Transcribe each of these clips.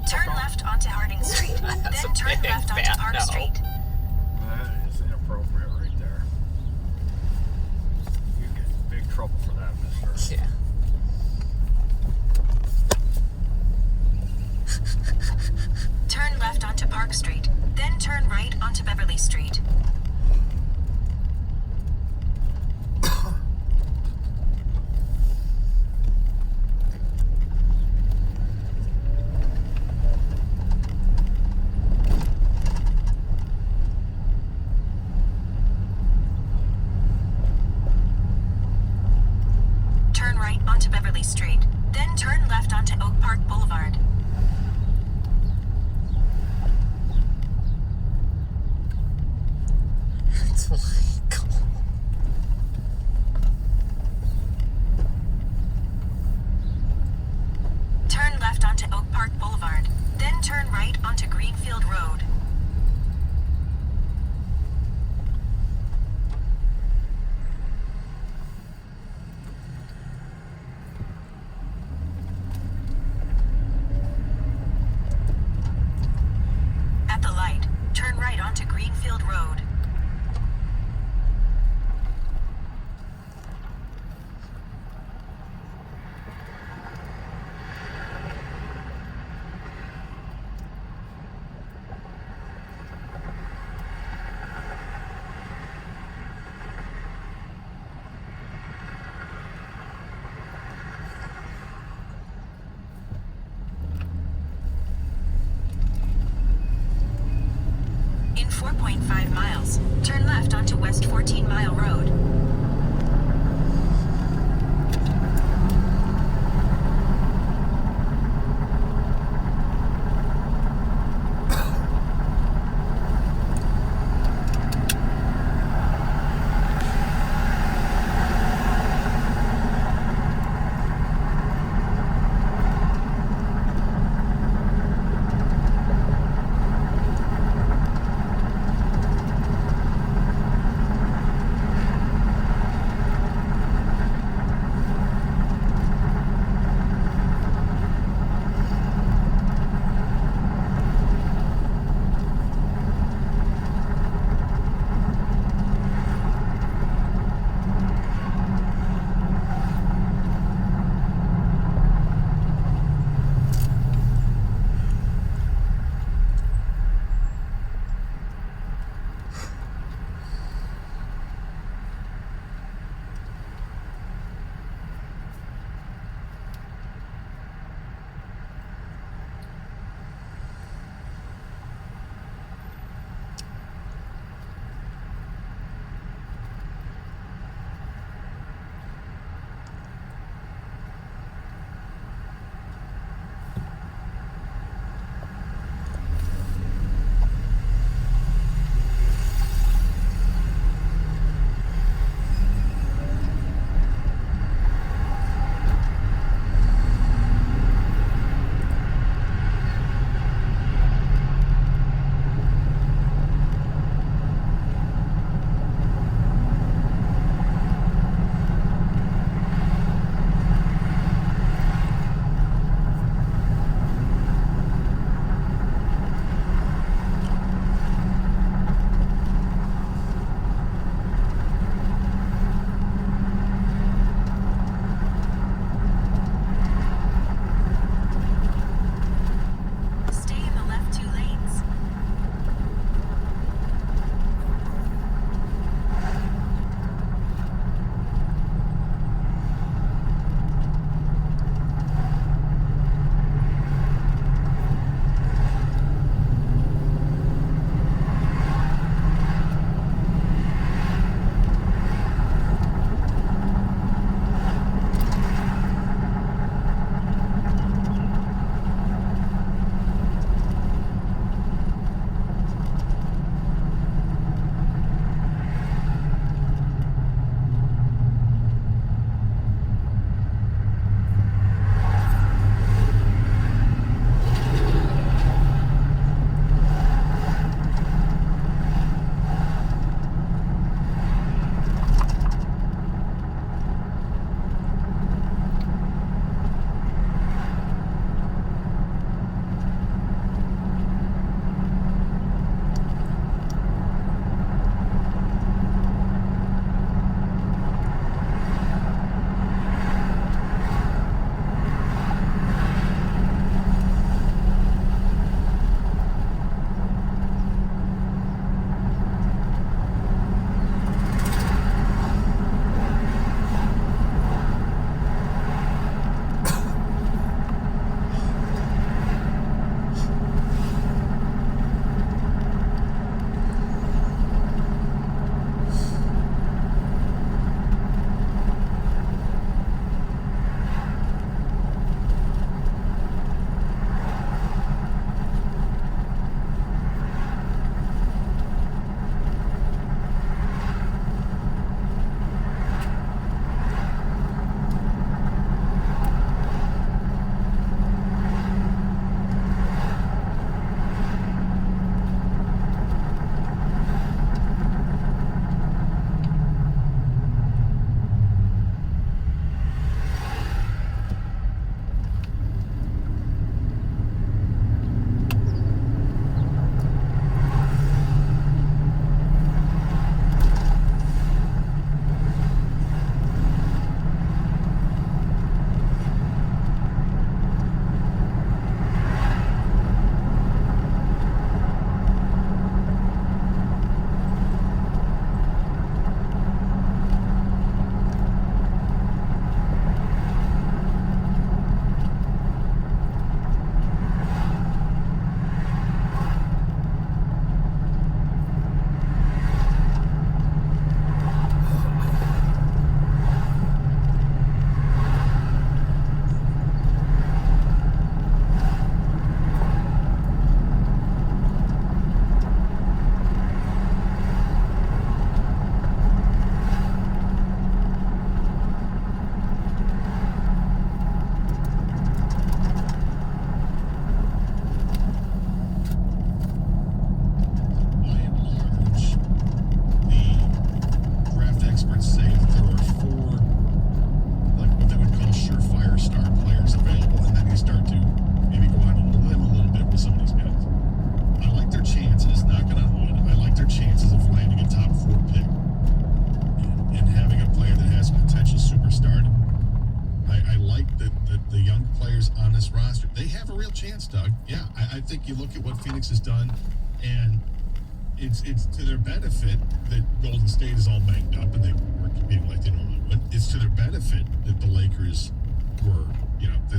Turn left onto Harding Street, then turn left onto Park Street. That is inappropriate right there. You get in big trouble for that, mister. Yeah. Turn left onto Park Street, then turn right onto Beverly Street. Turn right onto Beverly Street, then turn left onto Oak Park Boulevard. It's like, Turn left onto Oak Park Boulevard, then turn right onto Greenfield Road. At the light, turn right onto Greenfield Road. In 4.5 miles, turn left onto West 14 Mile Road. players on this roster. They have a real chance, Doug. Yeah, I think you look at what Phoenix has done, and it's to their benefit that Golden State is all banged up and they were competing like they normally would. It's to their benefit that the Lakers were,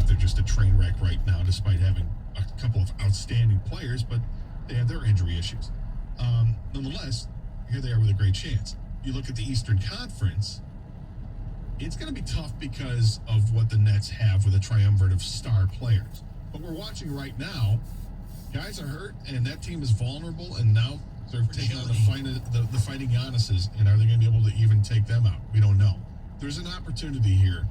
they're just a train wreck right now, despite having a couple of outstanding players, but they have their injury issues. Nonetheless, here they are with a great chance. You look at the Eastern Conference, it's going to be tough because of what the Nets have with a triumvirate of star players. But we're watching right now, guys are hurt, and that team is vulnerable, and now they're taking on the fighting Giannis's, and are they going to be able to even take them out? We don't know. There's an opportunity here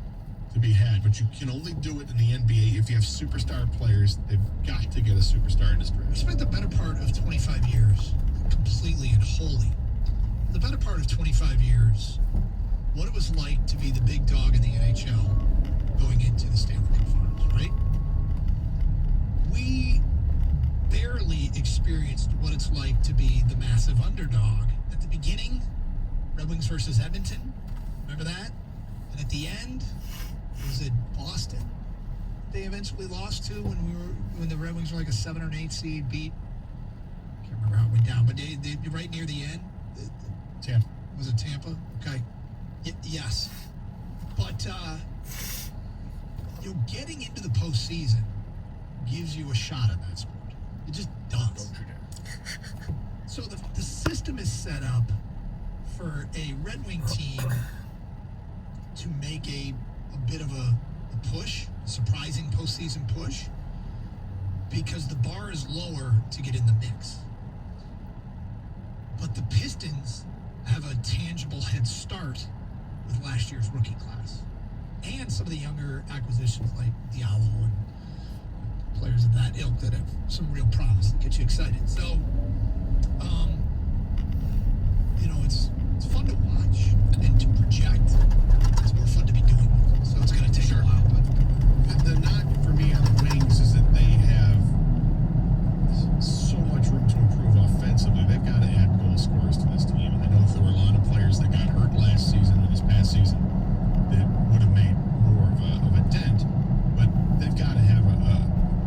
to be had, but you can only do it in the NBA if you have superstar players. They've got to get a superstar in this draft. We spent the better part of 25 years completely and wholly. The better part of 25 years, what it was like to be the big dog in the NHL going into the Stanley Cup Finals, right? We barely experienced what it's like to be the massive underdog. At the beginning, Red Wings versus Edmonton, remember that? And at the end, was it Boston? They eventually lost to when the Red Wings were like a 7 or an 8 seed, beat. Can't remember how it went down, but they right near the end. Tampa. Was it Tampa? Okay. Yes. But getting into the postseason gives you a shot at that sport. It just does. Don't you dare. So the system is set up for a Red Wing team to make a bit of a push, a surprising postseason push, because the bar is lower to get in the mix. But the Pistons have a tangible head start with last year's rookie class and some of the younger acquisitions like Diallo and players of that ilk that have some real promise that get you excited. So, it's fun to watch and to project. It's more fun to be doing it. So it's going to take a while. But The knock for me on the Wings is that they have so much room to improve offensively. They've got to add goal scorers to this team. And I know there were a lot of players that got hurt last season or this past season that would have made more of a dent. But they've got to have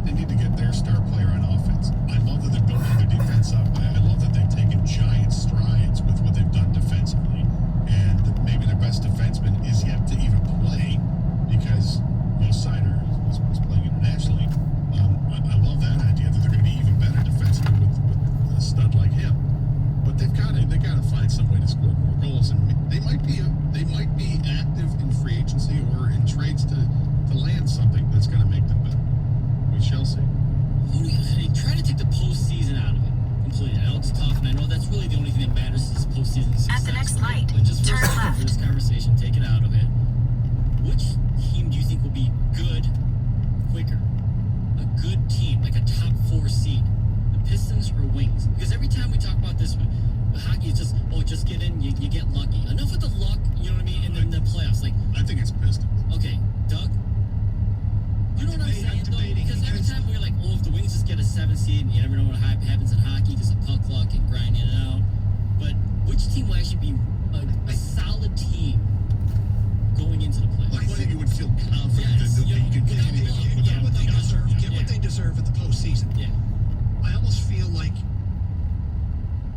they need to get their star player on offense. I love that they're building their defense up. I love that they've taken giant strides with what they've done defensively. And maybe their best defenseman is yet to even play because Mo Seider was playing internationally. I love that idea that they're going to be even better defensively with a stud like him. But they've got to find some way to score more goals, and they might be active in free agency or in trades to land something that's going to make them better. We shall see. Try to take the postseason out of it completely. I know it's tough, and I know that's really the only thing that matters is postseason success. At the next right? light, But just turn for left. this conversation, take it out of it. Which team do you think will be good quicker? A good team, like a top 4 seed. The Pistons or Wings? Because every time we talk about this with hockey, it's just get in, you get lucky. Enough with the luck, you know what I mean? And then the playoffs. Like, I think it's Pistons. okay, Doug? You know what I'm saying, though? Because every time we're like, if the Wings just get a 7 seed, and you never know what happens in hockey because of puck luck and grinding it out. But which team will actually be a solid team going into the playoffs? Like, you would feel confident that you can continue to get what they deserve. Yeah. Get what they deserve at the postseason. Yeah. I almost feel like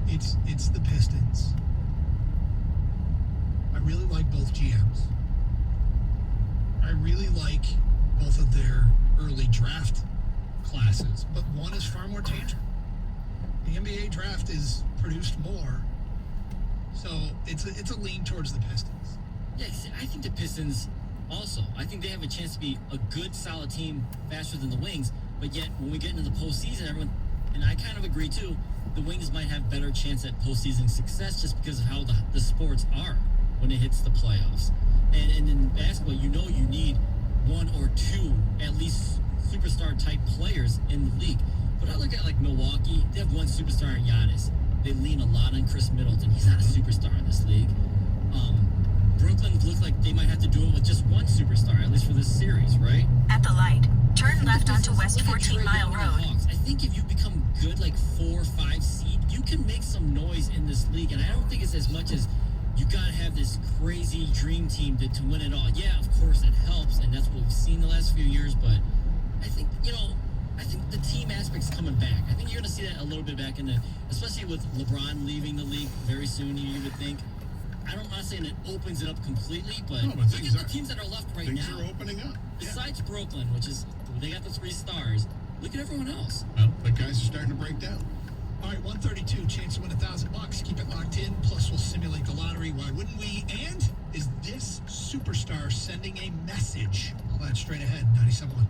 it's the Pistons. I really like both GMs. I really like both of their early draft classes, but one is far more tangible. The NBA draft is produced more, so it's a lean towards the Pistons. Yeah, see, I think the Pistons also. I think they have a chance to be a good, solid team faster than the Wings. But yet, when we get into the postseason, everyone, and I kind of agree too, the Wings might have better chance at postseason success just because of how the sports are when it hits the playoffs. And in basketball, you need 1 or 2 at least superstar type players in the league. But I look at like Milwaukee, they have one superstar in Giannis. They lean a lot on Chris Middleton. He's not a superstar in this league. Brooklyn look like they might have to do it with just one superstar, at least for this series, right? At the light, turn left onto West 14 Mile Road. I think if you become good, like 4 or 5 seed, you can make some noise in this league. And I don't think it's as much as you got to have this crazy dream team to win it all. Yeah, of course it helps, and that's what we've seen the last few years. But see that a little bit back in the, especially with LeBron leaving the league very soon. You would think. I'm not saying it opens it up completely, but, No, but look things at the are- teams that are left right Things now. are opening up. Yeah. Besides Brooklyn, which is they got the 3 stars. Look at everyone else. Well, the guys are starting to break down. All right, 132, chance to win $1,000. Keep it locked in. Plus, we'll simulate the lottery. Why wouldn't we? And is this superstar sending a message? All that straight ahead, 97.1.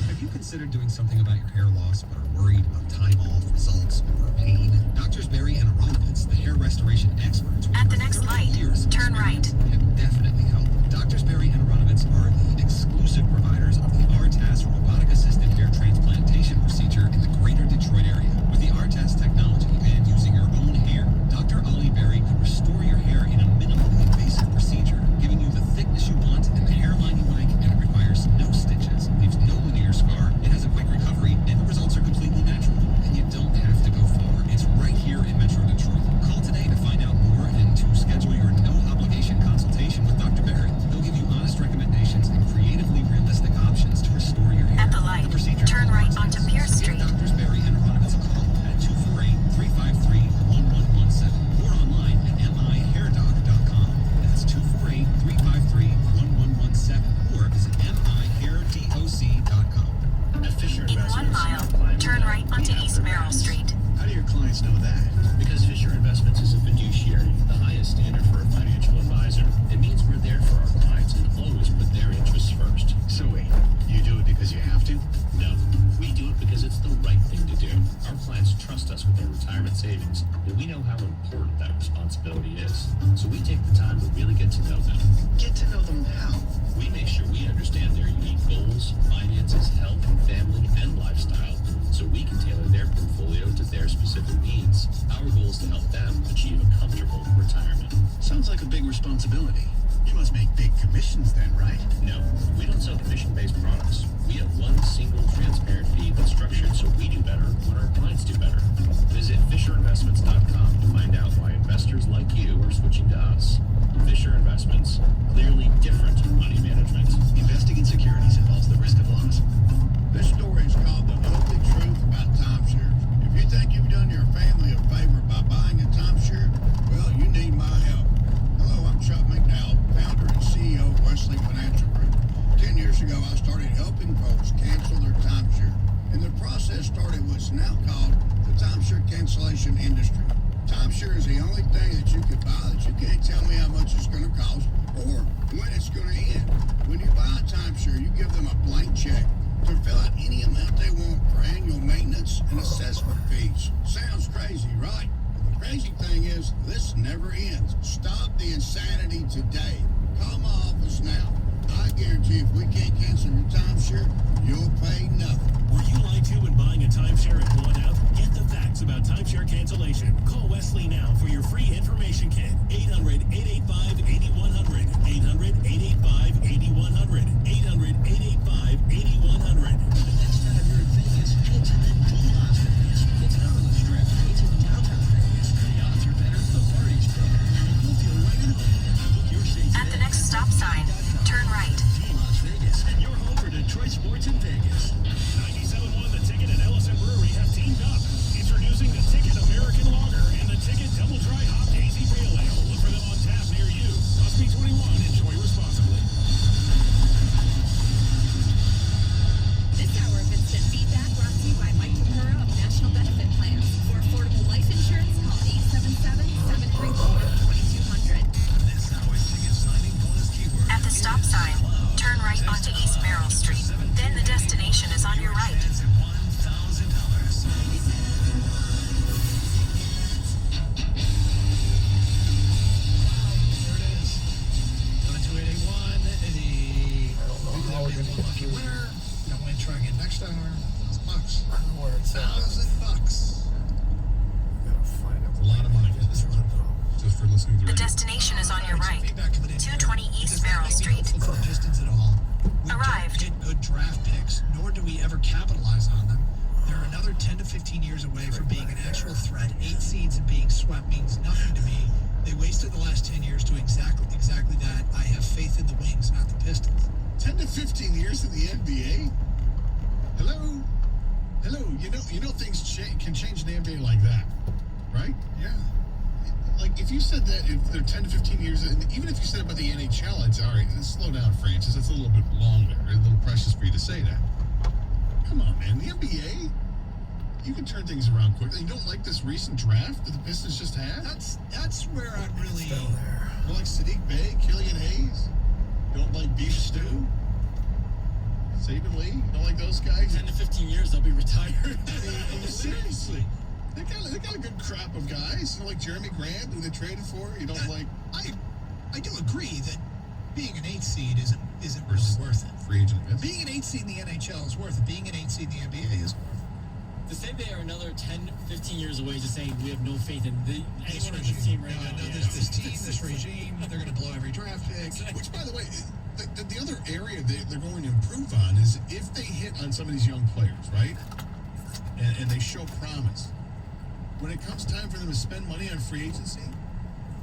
Have you considered doing something about your hair loss but are worried about time off, results, or pain? Doctors Berry and Aronovitz, the hair restoration experts with At the over next 30 light, years of turn experience, right. can definitely help. Doctors Berry and Aronovitz are the exclusive providers of the ARTAS robotic-assisted hair transplantation procedure in the greater Detroit area. With the ARTAS technology and using your own hair, Dr. Ollie Berry could restore your hair in a minimally invasive procedure, giving you the thickness you want and the hairline you like, and it requires no stitches, leaves no linear scar, it has a quick recovery, and the results are completely natural. And you don't have to go far. It's right here in Metro Detroit. Call today to find out more and to schedule your no-obligation consultation with Dr. Berry. He'll give you honest recommendations and creatively realistic options to restore your hair. At the light, procedure turn right onto process. Pierce Give Street. Doctors Berry and Aronovitz a call at 248-353-1117 or online at mihairdoc.com. That's 248-353-1117 or visit mihairdoc.com. At Fisher In 1 Investments, mile, our clients turn know right we onto have East their Merrill backs. Street. How do your clients know that? Because Fisher Investments is a fiduciary, the highest standard for a financial advisor. It means we're there for our clients and always put their interests first. So wait, you do it because you have to? No, we do it because it's the right thing to do. Our clients trust us with their retirement savings, and we know how important that responsibility is. So we take the time to really get to know them. Get to know them how? We make sure we understand their unique goals, finances, health, family, and lifestyle, so we can tailor their portfolio to their specific needs. Our goal is to help them achieve a comfortable retirement. Sounds like a big responsibility. You must make big commissions then, right? No, we don't sell commission-based products. We have one single transparent fee that's structured so we do better when our clients do better. Visit FisherInvestments.com to find out why investors like you are switching to us. Fisher Investments, clearly different money management. Investing in securities involves the risk of loss. This story is called The Ugly Truth About Timeshares. If you think you've done your family a favor by buying a timeshare, well, you need my help. Hello, I'm Chuck McDowell, founder and CEO of Wesley Financial Group. 10 years ago, I started helping folks cancel their timeshare. And the process started what's now called the timeshare cancellation industry. Timeshare is the only thing that you could buy that you can't tell me how much it's going to cost or when it's going to end. When you buy a timeshare, you give them a blank check to fill out any amount they want for annual maintenance and assessment fees. Sounds crazy, right? The crazy thing is, this never ends. Stop the insanity today. Call my office now. I guarantee if we can't cancel your timeshare, you'll pay nothing. Were you lied to when buying a timeshare and blown out? Get the facts about timeshare cancellation. Call Wesley now for your free information kit. 800-885-8100. 800-885-8100. 800-885-8100. Next time you're in Vegas, head to the D-Las Vegas. It's not on the Strip. It's in downtown Vegas. The odds are better, the party's better, and you'll feel right at home. Book your stay At the today. next stop sign, turn right. D-Las Vegas, your home for Detroit sports in Vegas. 97.1 The Ticket and Ellison Brewery have teamed up. Introducing the Ticket American Lager and the Ticket Double Dry Hop Hazy Pale Ale. Look for them on tap near you. Must be 21. Enjoy responsibly. This hour of instant feedback brought to you by Mike Papura of National Benefit Plans. For affordable life insurance, call 877-734-2200. This hour's ticket signing bonus keyword. At the stop sign, turn right onto East Merrill Street. Then the destination is on your right. Chance at $1,000. There it is. 72881. The lucky winner. Don't win, try again next hour. $1,000. I don't know where it's at. $1,000. Gotta find it. A lot of money for this one, just for listening to The radio. destination is on your All right, right. some feedback coming in here. 220 East Does that Merrill make me Street. hopeful for the Pistons at all? We Arrived. don't get good draft picks, nor do we ever capitalize on them. They're another 10 to 15 years away from being an actual threat. 8 seeds and being swept means nothing to me. They wasted the last 10 years doing exactly that. I have faith in the Wings, not the Pistons. 10 15 years in the NBA? Hello? You know things can change in the NBA like that, right? Yeah. Like, if you said that if they're 10 to 15 years, and even if you said about the NHL, it's all right, slow down, Francis. That's a little bit long there. A little precious for you to say that. Come on, man. The NBA, you can turn things around quickly. You don't like this recent draft that the Pistons just had? That's where I'm really. Still there. You don't like Sadiq Bey, Killian Hayes? You don't like Beef Stew? Saban Lee? You don't like those guys? 10 to 15 years, they'll be retired. Seriously. They got a good crop of guys. You don't like Jeremy Grant, who they traded for? You don't like... I do agree that being an 8th seed isn't really worth it. Free agent. Yes. Being an 8th seed in the NHL is worth it. Being an 8th seed in the NBA is worth it. To say they are another 10, 15 years away, just saying we have no faith in This anyone on this team right now. No, this team, this regime, they're going to blow every draft pick. Which, by the way, the other area they're going to improve on is if they hit on some of these young players, right? And they show promise. When it comes time for them to spend money on free agency,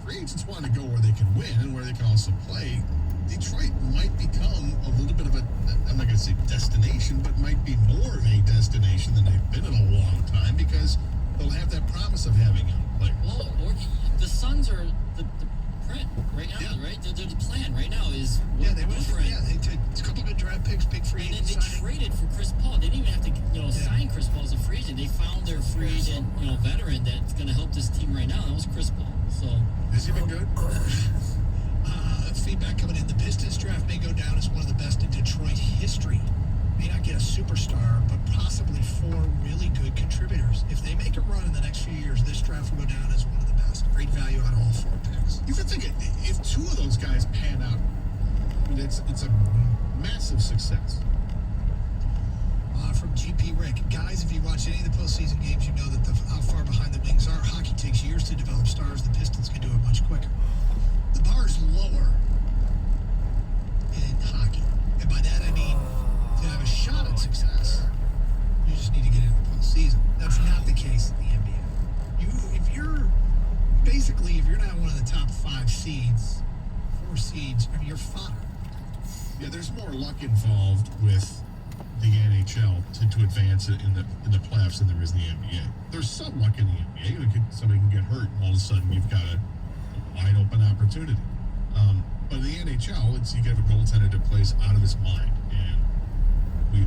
free agents want to go where they can win and where they can also play. Detroit might become a little bit of a, I'm not going to say destination, but might be more of a destination than they've been in a long time because they'll have that promise of having young players. Well, the Suns are the print right now, Yeah. right? They're the plan right now is They went for for it. Yeah, they took a couple good draft picks, big free And then agent they signing. traded for Chris Paul. They didn't even have to, sign Chris Paul as a free agent. They found their free agent, veteran that's going to help this team right now. That was Chris Paul. So Has he been good? Feedback coming in. The Pistons draft may go down as one of the best in Detroit history. May not get a superstar, but possibly 4 really good contributors. If they make a run in the next few years, this draft will go down as one of the best. Great value on all 4 picks. You can think if 2 of those guys pan out, I mean, it's a massive success. From GP Rick, guys, if you watch any of the postseason games, you know that how far behind the Wings are. Hockey takes years to develop stars. The Pistons can do it much quicker. The bar is lower in hockey, and by that I mean to have a shot at success, you just need to get into the postseason. That's not the case in the NBA. If you're not one of the top 5 seeds, 4 seeds, I mean, you're fodder. Yeah, there's more luck involved with the NHL to advance it in the playoffs than there is in the NBA. There's some luck in the NBA. Somebody can get hurt, and all of a sudden you've got a wide open opportunity. But in the NHL, you get a goaltender that plays out of his mind, and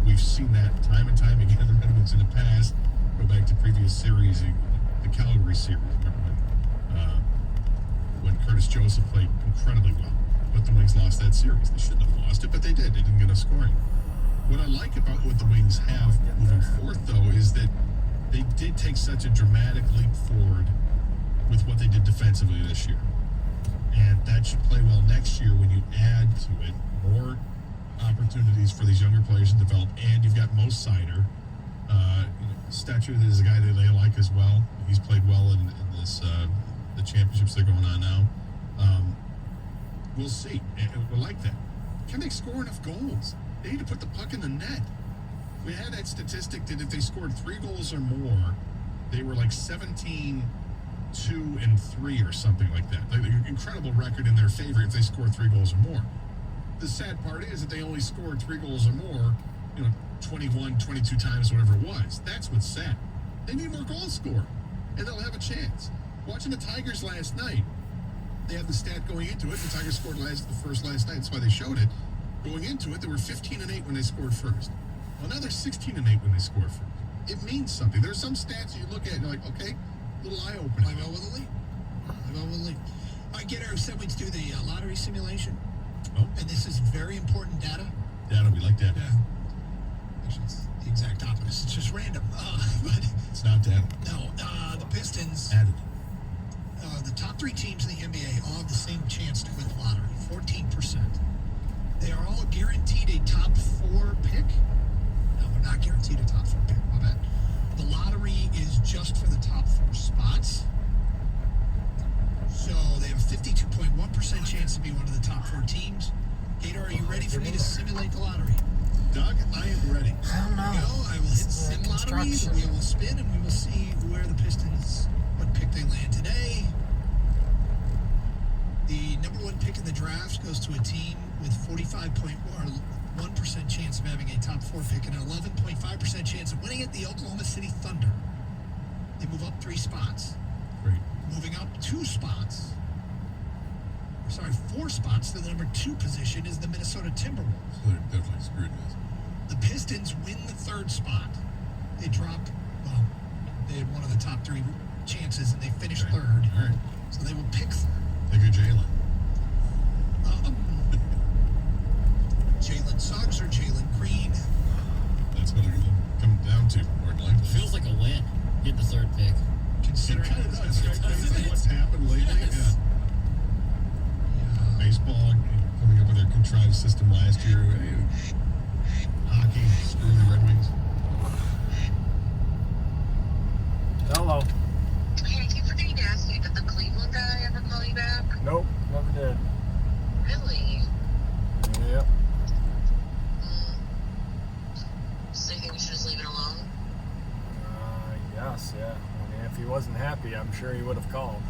we've seen that time and time again. The Red Wings in the past. Go back to previous series, the Calgary series. Remember when Curtis Joseph played incredibly well, but the Wings lost that series. They shouldn't have lost it, but they did. They didn't get a scoring. What I like about what the Wings have moving forth, though, is that they did take such a dramatic leap forward with what they did defensively this year. And that should play well next year when you add to it more opportunities for these younger players to develop. And you've got Mo Sider. Stetcher is a guy that they like as well. He's played well in this the championships that are going on now. We'll see. We'll like that. Can they score enough goals? They need to put the puck in the net. We had that statistic that if they scored 3 goals or more, they were like 17-2-3 or something like that. Like an incredible record in their favor if they score 3 goals or more. The sad part is that they only scored 3 goals or more, 21, 22 times, whatever it was. That's what's sad. They need more goals scored, and they'll have a chance. Watching the Tigers last night, they had the stat going into it. The Tigers scored last night. That's why they showed it. Going into it, they were 15-8 when they scored first. Well, now they're 16-8 when they score first. It means something. There's some stats you look at and you're like, okay, little eye-opening. Play well with the league. All right, Gator said we'd do the lottery simulation. Oh. And this is very important data. Data, we like that. Yeah. Actually, it's the exact opposite. It's just random. But It's not data. no, the Pistons, Added. the top 3 teams in the NBA all have the same chance to win the lottery, 14%. They are all guaranteed a top 4 pick. No, they're not guaranteed a top 4 pick. My bad. The lottery is just for the top 4 spots. So they have a 52.1% chance to be one of the top 4 teams. Gator, are you ready for me to simulate the lottery? Doug, I am ready. I don't know. Go. I will hit sim lottery. We will spin and we will see where the Pistons, what pick they land today. The number 1 pick in the draft goes to a team with 45.1 1% chance of having a top 4 pick and an 11.5% chance of winning it. The Oklahoma City Thunder. They move up 3 spots. Great. Moving up 2 spots. 4 spots to the number 2 position is the Minnesota Timberwolves. So they're definitely screwed with this. The Pistons win the 3rd spot. They drop, well, they had one of the top 3 chances and they finished 3rd. All right. So they will pick 3rd. Take a Jalen. Jalen Suggs or Jalen Green. That's what it'll come down to, more than likely. Feels like a win. Get the 3rd pick. Considering It kind of does. It does. Based on what's happened lately. Yes. Yeah. Baseball coming up with their contrived system last year. Hockey, screw the Red Wings. Hello. Hey, I keep forgetting to ask you, did the Cleveland guy ever call you back? Nope, never did. Really? Yep. So you think we should just leave it alone? Yes, yeah. I mean, if he wasn't happy, I'm sure he would have called.